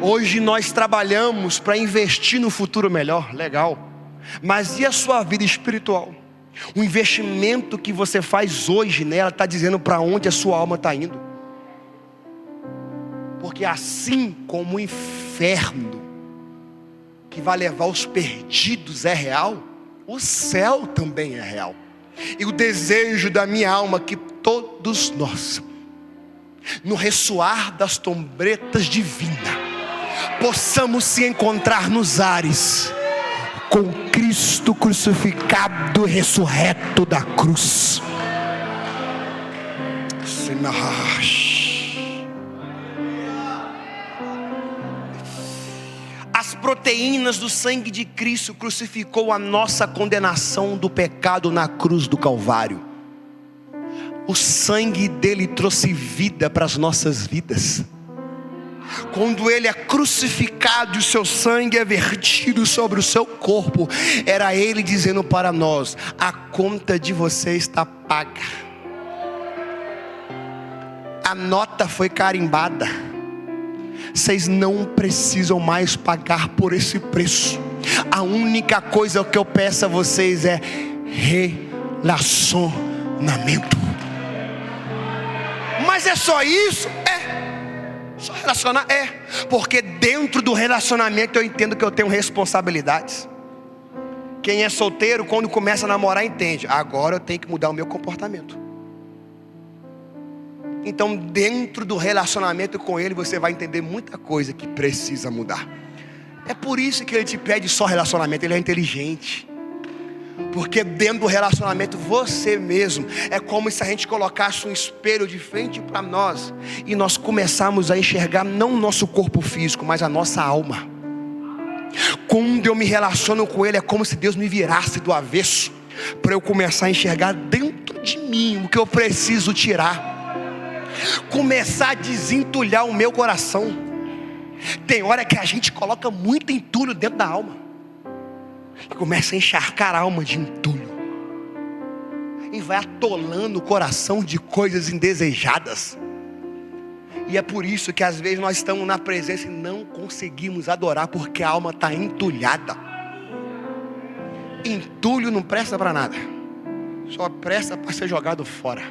Hoje nós trabalhamos para investir no futuro melhor, legal. Mas e a sua vida espiritual? O investimento que você faz hoje nela está dizendo para onde a sua alma está indo. Porque assim como o inferno que vai levar os perdidos é real, o céu também é real. E o desejo da minha alma é que todos nós, no ressoar das trombetas divinas, possamos se encontrar nos ares com Cristo crucificado e ressurreto da cruz. As proteínas do sangue de Cristo crucificou a nossa condenação do pecado na cruz do Calvário. O sangue dele trouxe vida para as nossas vidas. Quando ele é crucificado e o seu sangue é vertido sobre o seu corpo, era ele dizendo para nós: a conta de você está paga, a nota foi carimbada, vocês não precisam mais pagar por esse preço. A única coisa que eu peço a vocês é relacionamento. Mas é só isso? Só relacionar porque dentro do relacionamento eu entendo que eu tenho responsabilidades. Quem é solteiro, quando começa a namorar, entende: agora eu tenho que mudar o meu comportamento. Então dentro do relacionamento com ele, você vai entender muita coisa que precisa mudar. É por isso que ele te pede só relacionamento. Ele é inteligente. Porque dentro do relacionamento, você mesmo, é como se a gente colocasse um espelho de frente para nós, e nós começarmos a enxergar não o nosso corpo físico, mas a nossa alma. Quando eu me relaciono com ele, é como se Deus me virasse do avesso, para eu começar a enxergar dentro de mim o que eu preciso tirar, começar a desentulhar o meu coração. Tem hora que a gente coloca muito entulho dentro da alma, e começa a encharcar a alma de entulho, e vai atolando o coração de coisas indesejadas. E é por isso que às vezes nós estamos na presença e não conseguimos adorar, porque a alma está entulhada. Entulho não presta para nada, só presta para ser jogado fora.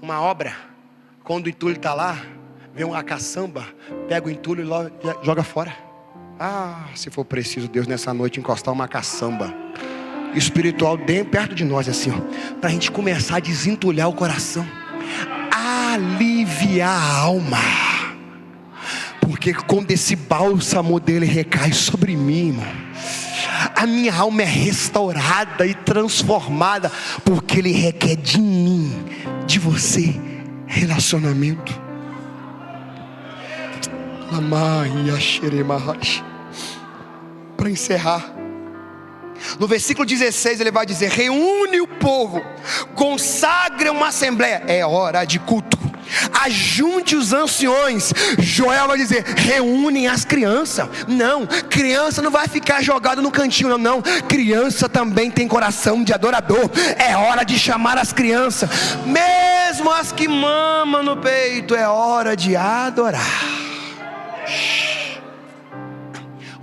Uma obra, quando o entulho está lá, vem uma caçamba, pega o entulho e joga fora. Se for preciso Deus nessa noite encostar uma caçamba espiritual bem perto de nós, assim, para a gente começar a desentulhar o coração, aliviar a alma. Porque quando esse bálsamo dele recai sobre mim, irmão, a minha alma é restaurada e transformada, porque ele requer de mim, de você, relacionamento. Para encerrar, no versículo 16 ele vai dizer: reúne o povo, consagre uma assembleia, é hora de culto, ajunte os anciões. Joel vai dizer: reúnem as crianças. Não, criança não vai ficar jogada no cantinho, não. Criança também tem coração de adorador. É hora de chamar as crianças, mesmo as que mamam no peito, é hora de adorar.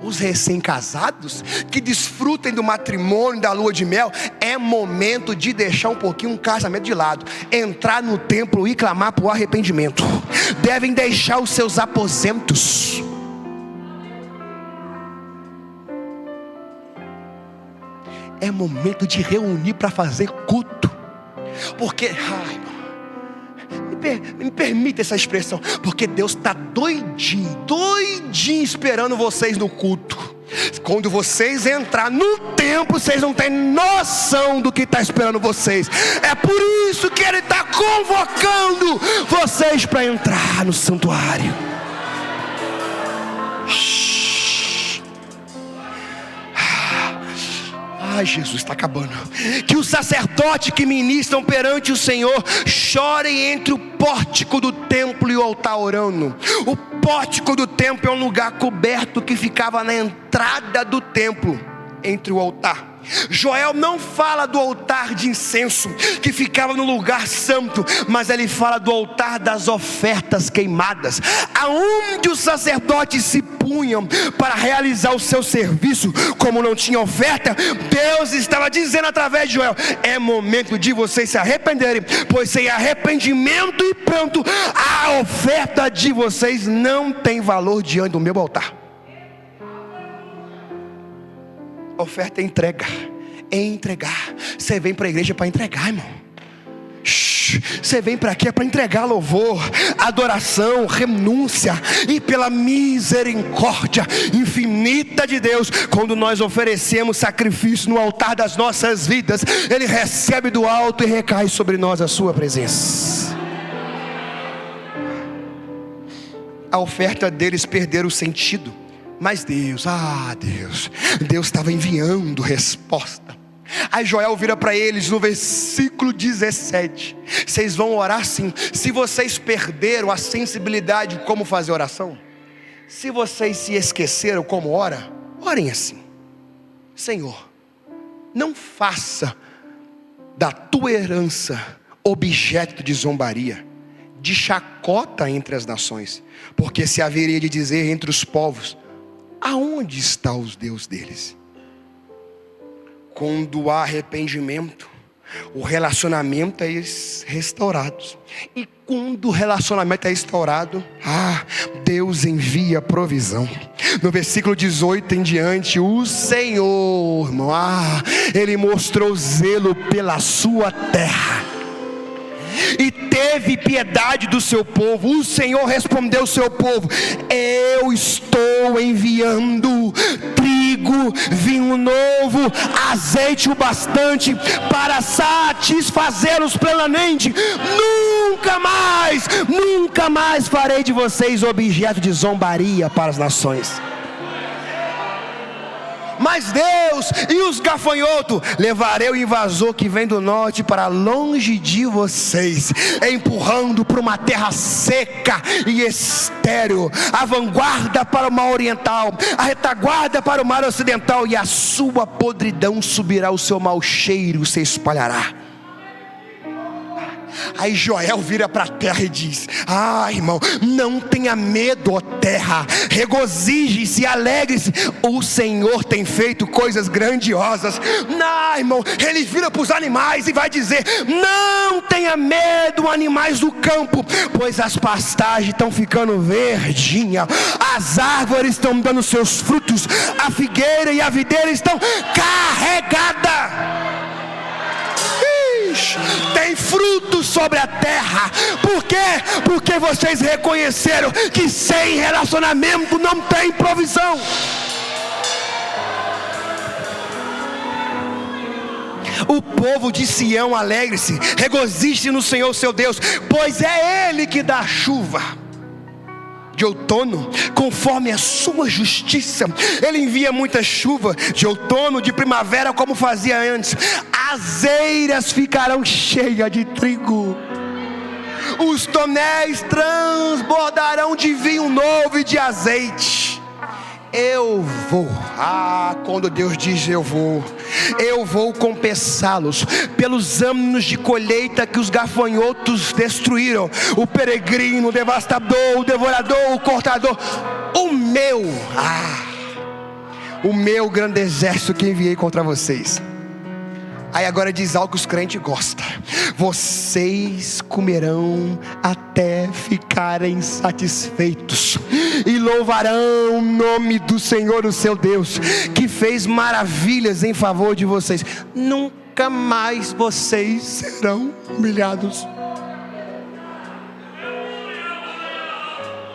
Os recém-casados que desfrutem do matrimônio, da lua de mel, é momento de deixar um pouquinho o casamento de lado, entrar no templo e clamar por arrependimento. Devem deixar os seus aposentos. É momento de reunir para fazer culto. Porque me permita essa expressão, porque Deus está doidinho esperando vocês no culto. Quando vocês entrar no templo, vocês não têm noção do que está esperando vocês. É por isso que Ele está convocando vocês para entrar no santuário. Jesus, está acabando. Que os sacerdotes que ministram perante o Senhor chorem entre o pórtico do templo e o altar orando. O pórtico do templo é um lugar coberto que ficava na entrada do templo, entre o altar. Joel não fala do altar de incenso que ficava no lugar santo, mas ele fala do altar das ofertas queimadas, aonde os sacerdotes se punham para realizar o seu serviço. Como não tinha oferta, Deus estava dizendo através de Joel: é momento de vocês se arrependerem, pois sem arrependimento e pranto, a oferta de vocês não tem valor diante do meu altar. Oferta é entrega, é entregar. Você vem para a igreja para entregar, irmão. Você vem para aqui é para entregar louvor, adoração, renúncia. E pela misericórdia infinita de Deus, quando nós oferecemos sacrifício no altar das nossas vidas, Ele recebe do alto e recai sobre nós a sua presença. A oferta deles perderam o sentido, mas Deus estava enviando resposta. Aí Joel vira para eles no versículo 17: vocês vão orar assim. Se vocês perderam a sensibilidade de como fazer oração, se vocês se esqueceram como ora, orem assim: Senhor, não faça da tua herança objeto de zombaria, de chacota entre as nações, porque se haveria de dizer entre os povos: aonde está os Deus deles? Quando há arrependimento, o relacionamento é restaurado. E quando o relacionamento é restaurado, Deus envia provisão. No versículo 18 em diante, o Senhor, irmão, Ele mostrou zelo pela sua terra e teve piedade do seu povo. O Senhor respondeu ao seu povo: eu estou enviando trigo, vinho novo, azeite o bastante para satisfazê-los plenamente. Nunca mais farei de vocês objeto de zombaria para as nações. Mas Deus e os gafanhotos, levarei o invasor que vem do norte para longe de vocês, empurrando para uma terra seca e estéril, a vanguarda para o mar oriental, a retaguarda para o mar ocidental, e a sua podridão subirá, o seu mau cheiro se espalhará. Aí Joel vira para a terra e diz: irmão, não tenha medo, ó terra, regozije-se e alegre-se, o Senhor tem feito coisas grandiosas. Não, irmão, ele vira para os animais e vai dizer: não tenha medo, animais do campo, pois as pastagens estão ficando verdinhas, as árvores estão dando seus frutos, a figueira e a videira estão carregadas. Tem frutos sobre a terra. Por quê? Porque vocês reconheceram que sem relacionamento não tem provisão. O povo de Sião, alegre-se, regozije-se no Senhor seu Deus, pois é Ele que dá a chuva de outono, conforme a sua justiça. Ele envia muita chuva de outono, de primavera, como fazia antes. As eiras ficarão cheias de trigo, os tonéis transbordarão de vinho novo e de azeite. Eu vou, quando Deus diz eu vou compensá-los pelos anos de colheita que os gafanhotos destruíram, o peregrino, o devastador, o devorador, o cortador. O meu grande exército que enviei contra vocês. Aí agora diz algo que os crentes gostam: vocês comerão até ficarem satisfeitos e louvarão o nome do Senhor, o seu Deus, que fez maravilhas em favor de vocês. Nunca mais vocês serão humilhados.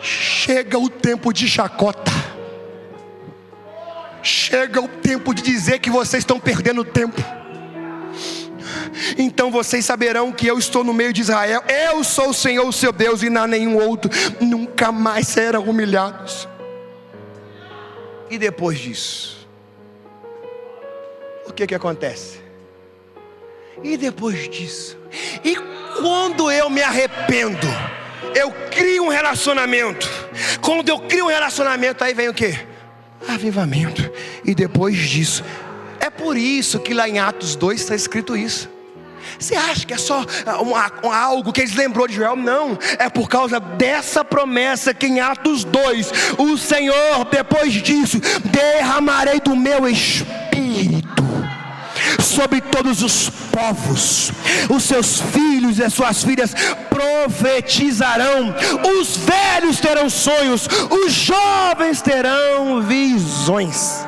Chega o tempo de chacota. Chega o tempo de dizer que vocês estão perdendo tempo. Então vocês saberão que eu estou no meio de Israel. Eu sou o Senhor, o seu Deus, e não há nenhum outro. Nunca mais serão humilhados. E depois disso, o que acontece? E depois disso? E quando eu me arrependo, eu crio um relacionamento. Quando eu crio um relacionamento, aí vem o quê? Avivamento. E depois disso, é por isso que lá em Atos 2 está escrito isso. Você acha que é só algo que eles lembrou de Joel? Não, é por causa dessa promessa que em Atos 2, o Senhor, depois disso, derramarei do meu espírito sobre todos os povos, os seus filhos e as suas filhas profetizarão, os velhos terão sonhos, os jovens terão visões.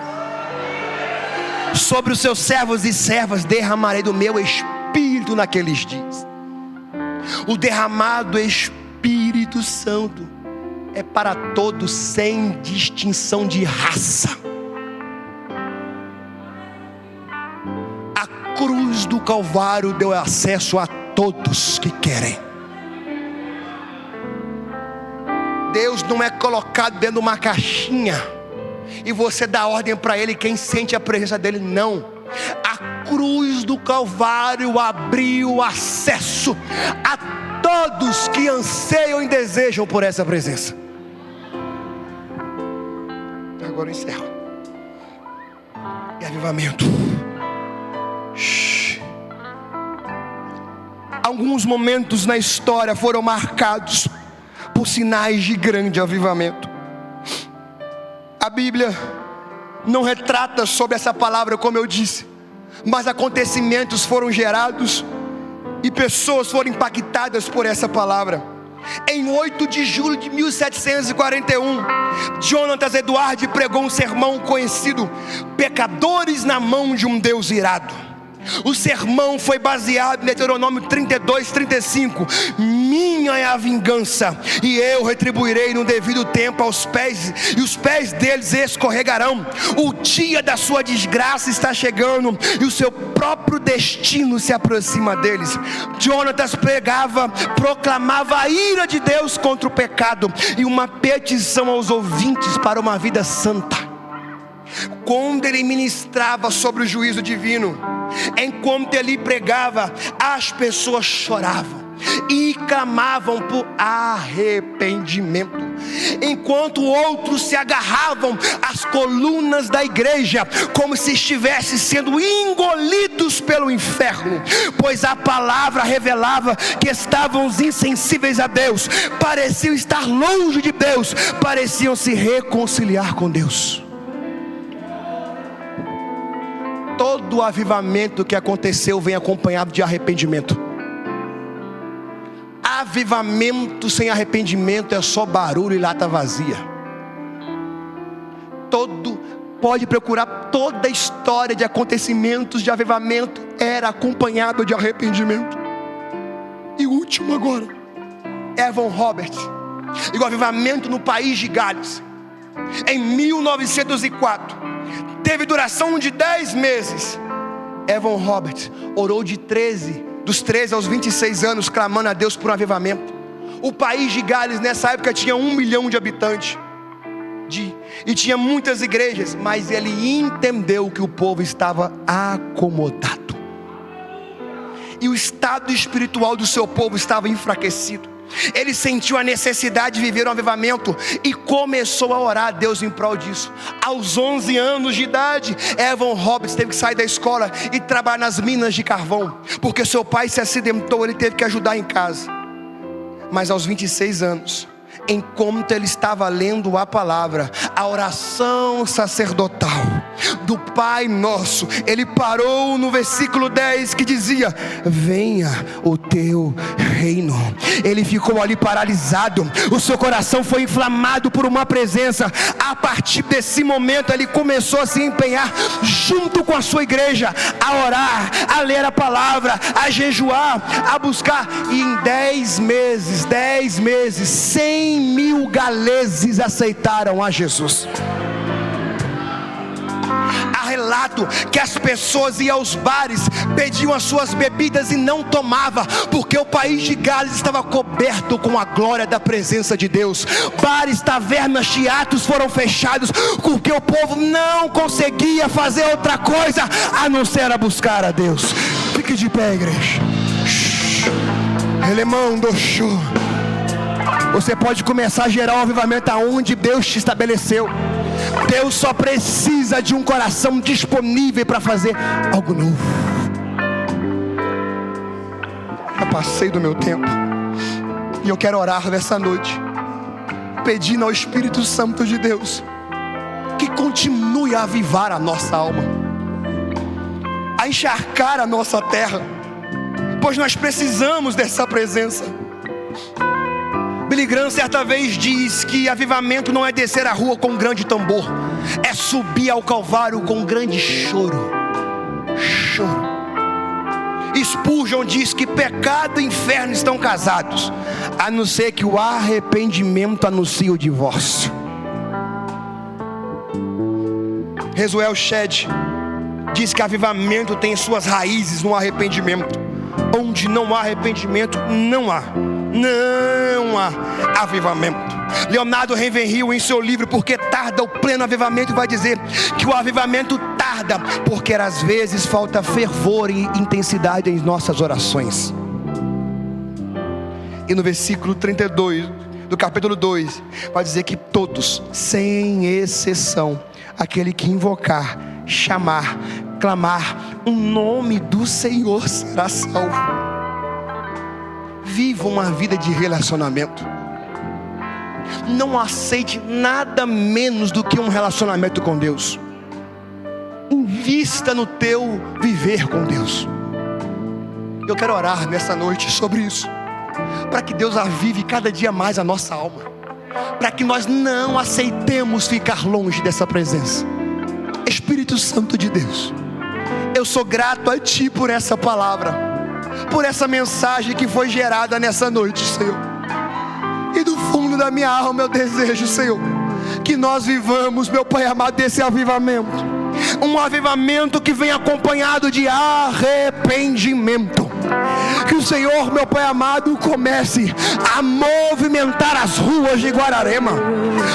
Sobre os seus servos e servas derramarei do meu espírito naqueles dias. O derramado Espírito Santo é para todos, sem distinção de raça. A cruz do Calvário deu acesso a todos que querem. Deus não é colocado dentro de uma caixinha e você dá ordem para Ele, quem sente a presença dEle. Não, a cruz do Calvário abriu acesso a todos que anseiam e desejam por essa presença. Agora eu encerro. E avivamento. Alguns momentos na história foram marcados por sinais de grande avivamento. A Bíblia não retrata sobre essa palavra, como eu disse, mas acontecimentos foram gerados e pessoas foram impactadas por essa palavra. Em 8 de julho de 1741, Jonatas Edwards pregou um sermão conhecido: Pecadores na mão de um Deus irado. O sermão foi baseado em Deuteronômio 32:35. Minha é a vingança, e eu retribuirei no devido tempo aos pés, e os pés deles escorregarão. O dia da sua desgraça está chegando, e o seu próprio destino se aproxima deles. Jonatas proclamava a ira de Deus contra o pecado, e uma petição aos ouvintes para uma vida santa. Quando ele ministrava sobre o juízo divino, enquanto ele pregava, as pessoas choravam e clamavam por arrependimento, enquanto outros se agarravam às colunas da igreja como se estivessem sendo engolidos pelo inferno, pois a palavra revelava que estavam insensíveis a Deus, pareciam estar longe de Deus, pareciam se reconciliar com Deus. Todo avivamento que aconteceu vem acompanhado de arrependimento. Avivamento sem arrependimento é só barulho e lata vazia. Pode procurar, toda a história de acontecimentos de avivamento era acompanhado de arrependimento. E o último agora, Evan Roberts e o avivamento no país de Gales, em 1904. Teve duração de 10 meses. Evan Roberts orou dos 13 aos 26 anos, clamando a Deus por um avivamento. O país de Gales nessa época tinha 1 milhão de habitantes, e tinha muitas igrejas, mas ele entendeu que o povo estava acomodado, e o estado espiritual do seu povo estava enfraquecido. Ele sentiu a necessidade de viver um avivamento e começou a orar a Deus em prol disso. Aos 11 anos de idade, Evan Roberts teve que sair da escola e trabalhar nas minas de carvão, porque seu pai se acidentou, ele teve que ajudar em casa. Mas aos 26 anos, enquanto ele estava lendo a palavra, a oração sacerdotal do Pai Nosso, ele parou no versículo 10 que dizia: venha o teu reino. Ele ficou ali paralisado, o seu coração foi inflamado por uma presença. A partir desse momento ele começou a se empenhar junto com a sua igreja, a orar, a ler a palavra, a jejuar, a buscar. E em 10 meses, 100.000 galeses aceitaram a Jesus. Há relato que as pessoas iam aos bares, pediam as suas bebidas e não tomavam, porque o país de Gales estava coberto com a glória da presença de Deus. Bares, tavernas, teatros foram fechados, porque o povo não conseguia fazer outra coisa a não ser a buscar a Deus. Fique de pé, igreja. Elemando show. Você pode começar a gerar um avivamento aonde Deus te estabeleceu. Deus só precisa de um coração disponível para fazer algo novo. Eu passei do meu tempo, e eu quero orar nessa noite, pedindo ao Espírito Santo de Deus que continue a avivar a nossa alma, a encharcar a nossa terra, pois nós precisamos dessa presença. Billy Graham certa vez diz que avivamento não é descer a rua com um grande tambor, é subir ao Calvário com um grande choro. Spurgeon diz que pecado e inferno estão casados, a não ser que o arrependimento anuncie o divórcio. Rezuel Shedd diz que avivamento tem suas raízes no arrependimento. Onde não há arrependimento, não há avivamento. Leonardo Ravenhill, em seu livro Porque Tarda o Pleno Avivamento, vai dizer que o avivamento tarda porque às vezes falta fervor e intensidade em nossas orações. E no versículo 32 do capítulo 2 vai dizer que todos, sem exceção, aquele que invocar, chamar, clamar o nome do Senhor será salvo. Viva uma vida de relacionamento. Não aceite nada menos do que um relacionamento com Deus. invista no teu viver com Deus. Eu quero orar nessa noite sobre isso, para que Deus avive cada dia mais a nossa alma, para que nós não aceitemos ficar longe dessa presença. Espírito Santo de Deus, eu sou grato a Ti por essa palavra, por essa mensagem que foi gerada nessa noite, Senhor. E do fundo da minha alma eu desejo, Senhor, que nós vivamos, meu Pai amado, esse avivamento. Um avivamento que vem acompanhado de arrependimento. Que o Senhor, meu Pai amado, comece a movimentar as ruas de Guararema.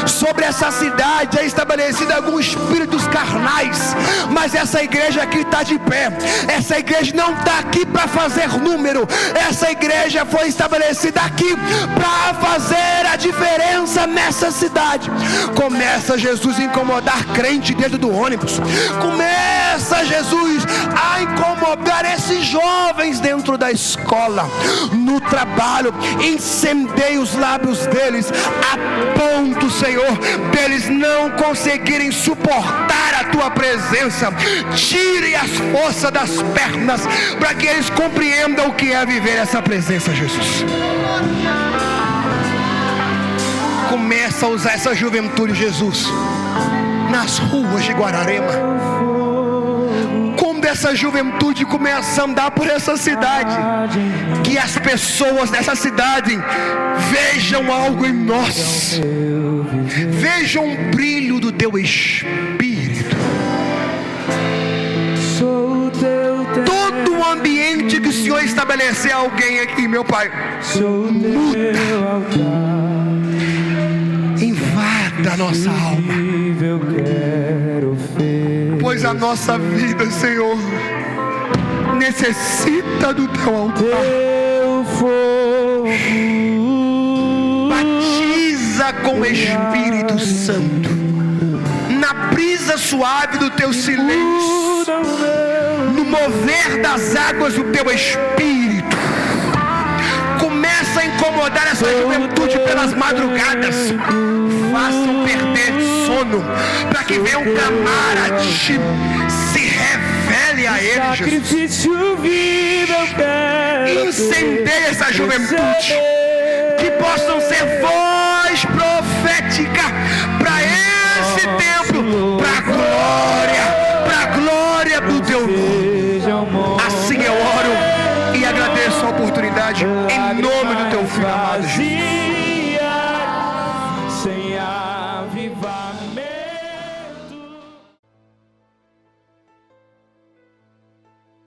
Sobre essa cidade é estabelecido alguns espíritos carnais, mas essa igreja aqui está de pé. Essa igreja não está aqui para fazer número. Essa igreja foi estabelecida aqui para fazer a diferença nessa cidade. Começa, Jesus, a incomodar crente dentro do ônibus. Começa, Jesus, a incomodar esses jovens dentro da escola, no trabalho. Incendeie os lábios deles, a ponto, Senhor, deles não conseguirem suportar a Tua presença. Tire as forças das pernas, para que eles compreendam o que é viver essa presença, Jesus. Começa a usar essa juventude, Jesus, nas ruas de Guararema. Quando essa juventude começa a andar por essa cidade, que as pessoas dessa cidade vejam algo em nós, vejam um brilho do Teu Espírito. Todo o ambiente que o Senhor estabelecer alguém aqui, meu Pai, muda, invada a nossa alma, pois a nossa vida, Senhor, necessita do Teu altar. Batiza com o Espírito Santo, na brisa suave do Teu silêncio, no mover das águas do Teu Espírito. Começa a incomodar essa juventude pelas madrugadas. Façam perder sono, para que venham clamar a Ti. Se revele a Ele, Jesus. Incendeie essa juventude, que possam ser vozes